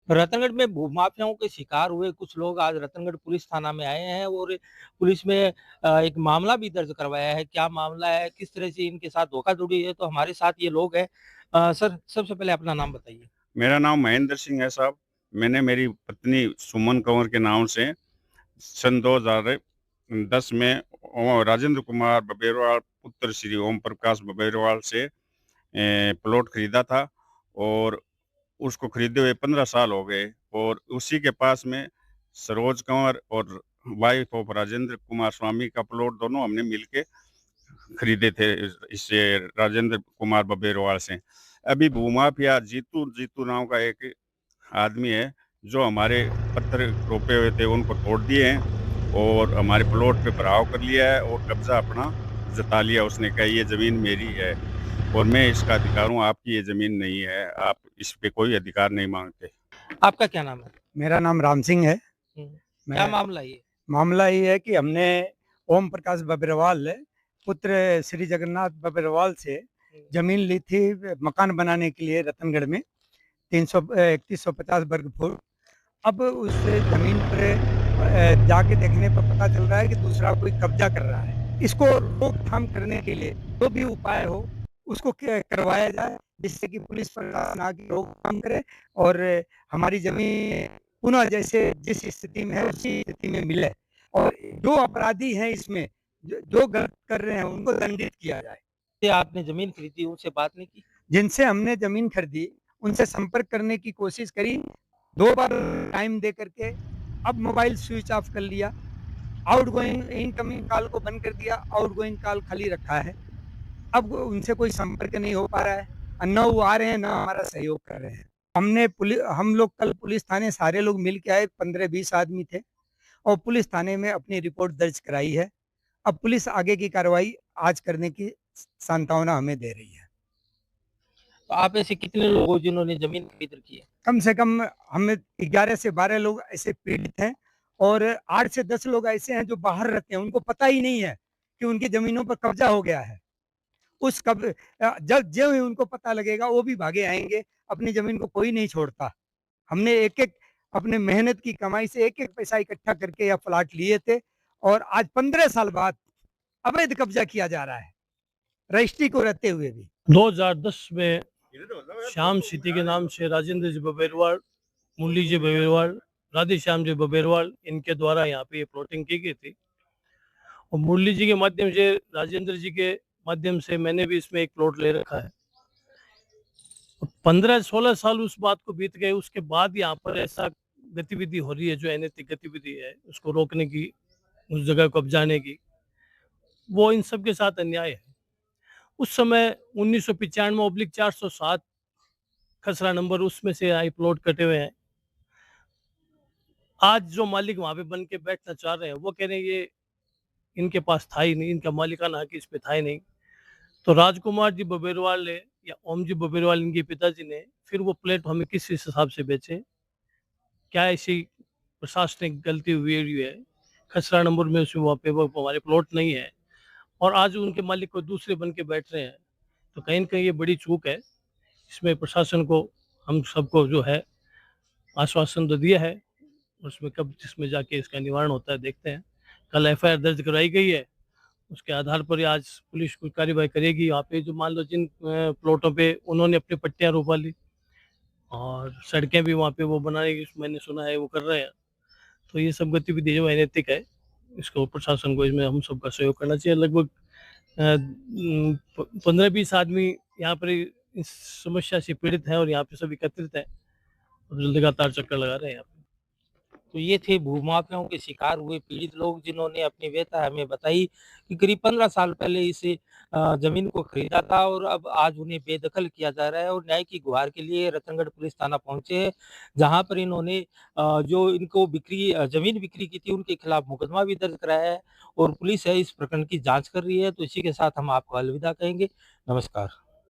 रतनगढ़ में भूमाफियाओं के शिकार हुए कुछ लोग आज रतनगढ़ पुलिस थाना में आए हैं और पुलिस में एक मामला भी दर्ज करवाया है। क्या मामला है, किस तरह से इनके साथ धोखाधड़ी है, तो हमारे साथ ये लोग हैं। सर, सबसे पहले अपना नाम बताइए। मेरा नाम महेंद्र सिंह है साहब। मैंने मेरी पत्नी सुमन कंवर के नाम से सन 2010 में राजेंद्र कुमार बबेरवाल पुत्र श्री ओम प्रकाश बबेरवाल से प्लॉट खरीदा था और उसको खरीदे हुए 15 साल हो गए और उसी के पास में सरोज कंवर और वाइफ ऑफ राजेंद्र कुमार स्वामी का प्लॉट दोनों हमने मिलके खरीदे थे इससे राजेंद्र कुमार बबेरवाल से। अभी भूमाफिया जीतू जीतू नाम का एक आदमी है जो हमारे पत्थर रोपे हुए थे उनको तोड़ दिए हैं और हमारे प्लॉट पे भराव कर लिया है और कब्जा अपना जता लिया। उसने कहा ये ज़मीन मेरी है और मैं इसका अधिकार हूँ, आपकी ये ज़मीन नहीं है, आप इस पे कोई अधिकार नहीं मांगते। आपका क्या नाम है? मेरा नाम राम सिंह है। हुँ। क्या मैं मामला है ये? मामला ये है कि हमने ओम प्रकाश बबेरवाल पुत्र श्री जगन्नाथ बबेरवाल से ज़मीन ली थी मकान बनाने के लिए रतनगढ़ में 3150 वर्ग फुट। अब उस ज़मीन पर जाके देखने पर पता चल रहा है कि दूसरा कोई कब्जा कर रहा है। इसको रोकथाम करने के लिए जो भी उपाय हो उसको करवाया जाए, जिससे कि पुलिस प्रशासन आके रोकथाम करे और हमारी ज़मीन पुनः जैसे जिस स्थिति में है उसी स्थिति में मिले और जो अपराधी हैं इसमें जो गलत कर रहे हैं उनको दंडित किया जाए। ये आपने ज़मीन खरीदी, उनसे बात नहीं की? जिनसे हमने ज़मीन खरीदी उनसे संपर्क करने की कोशिश करी, 2 बार टाइम दे करके, अब मोबाइल स्विच ऑफ कर लिया, आउटगोइंग इनकमिंग कॉल को बंद कर दिया, आउटगोइंग कॉल खाली रखा है। अब उनसे कोई संपर्क नहीं हो पा रहा है और ना वो आ रहे हैं, ना हमारा सहयोग कर रहे हैं। हम लोग कल पुलिस थाने सारे लोग मिल के आए, 15-20 आदमी थे और पुलिस थाने में अपनी रिपोर्ट दर्ज कराई है। अब पुलिस आगे की कार्रवाई आज करने की सांत्वना हमें दे रही है। तो आप ऐसे कितने लोग हो जिन्होंने ज़मीन खरीद रखी है? कम से कम हम 11 से 12 लोग ऐसे पीड़ित हैं और 8 से 10 लोग ऐसे हैं जो बाहर रहते हैं, उनको पता ही नहीं है कि उनकी ज़मीनों पर कब्जा हो गया है। जब जो ही उनको पता लगेगा वो भी भागे आएँगे, अपनी ज़मीन को कोई नहीं छोड़ता। हमने एक-एक अपने मेहनत की कमाई से एक-एक पैसा इकट्ठा करके यह प्लॉट लिए थे और आज 15 साल बाद अवैध कब्जा किया जा रहा है, रजिस्ट्री को रहते हुए भी। 2010 में श्याम सिटी के नाम से राजेंद्र जी बबेरवाल, मुरली जी बबेरवाल, राधे श्याम जी बबेरवाल इनके द्वारा यहाँ पे ये प्लॉटिंग की गई थी और मुरली जी के माध्यम से, राजेंद्र जी के माध्यम से मैंने भी इसमें एक प्लॉट ले रखा है। 15-16 साल उस बात को बीत गए, उसके बाद यहाँ पर ऐसा गतिविधि हो रही है जो अनैतिक गतिविधि है, उसको रोकने की, उस जगह को कब्जाने की, वो इन सब के साथ अन्याय है। उस समय 1995/407 खसरा नंबर उसमें से आई प्लॉट कटे हुए हैं। आज जो मालिक वहाँ पे बन के बैठना चाह रहे हैं वो कह रहे हैं ये इनके पास था ही नहीं, इनका मालिकाना हक इस पे था ही नहीं। तो राजकुमार जी बबेरवाल ने या ओम जी बबेरवाल इनके पिताजी ने फिर वो प्लेट हमें किस हिसाब से बेचे? क्या ऐसी प्रशासनिक गलती हुई है? खसरा नंबर में उसमें वहाँ पे वो हमारे प्लॉट नहीं है और आज उनके मालिक को दूसरे बन के बैठ रहे हैं। तो कहीं न कहीं ये बड़ी चूक है। इसमें प्रशासन को, हम सबको जो है आश्वासन तो दिया है, उसमें कब जिसमें जाके इसका निवारण होता है देखते हैं। कल एफआईआर दर्ज कराई गई है, उसके आधार पर ही आज पुलिस कोई कार्रवाई करेगी। यहाँ पे जो मान लो जिन प्लॉटों पे उन्होंने अपनी पट्टियाँ रोपा ली और सड़कें भी वहाँ पे वो बनाने की मैंने सुना है वो कर रहे हैं। तो ये सब गतिविधि जो अनैतिक है, इसको प्रशासन को इसमें हम सबका सहयोग करना चाहिए। लगभग 15-20 आदमी यहाँ पर इस समस्या से पीड़ित हैं और यहाँ पे सब एकत्रित हैं और लगातार चक्कर लगा रहे हैं यहाँ पे। तो ये थे भूमाफियाओं के शिकार हुए पीड़ित लोग जिन्होंने अपनी व्यथा हमें बताई कि करीब 15 साल पहले इस ज़मीन को खरीदा था और अब आज उन्हें बेदखल किया जा रहा है और न्याय की गुहार के लिए रतनगढ़ पुलिस थाना पहुँचे हैं, जहाँ पर इन्होंने जो इनको ज़मीन बिक्री की थी उनके खिलाफ मुकदमा भी दर्ज कराया है और पुलिस है इस प्रकरण की जाँच कर रही है। तो इसी के साथ हम आपको अलविदा कहेंगे। नमस्कार।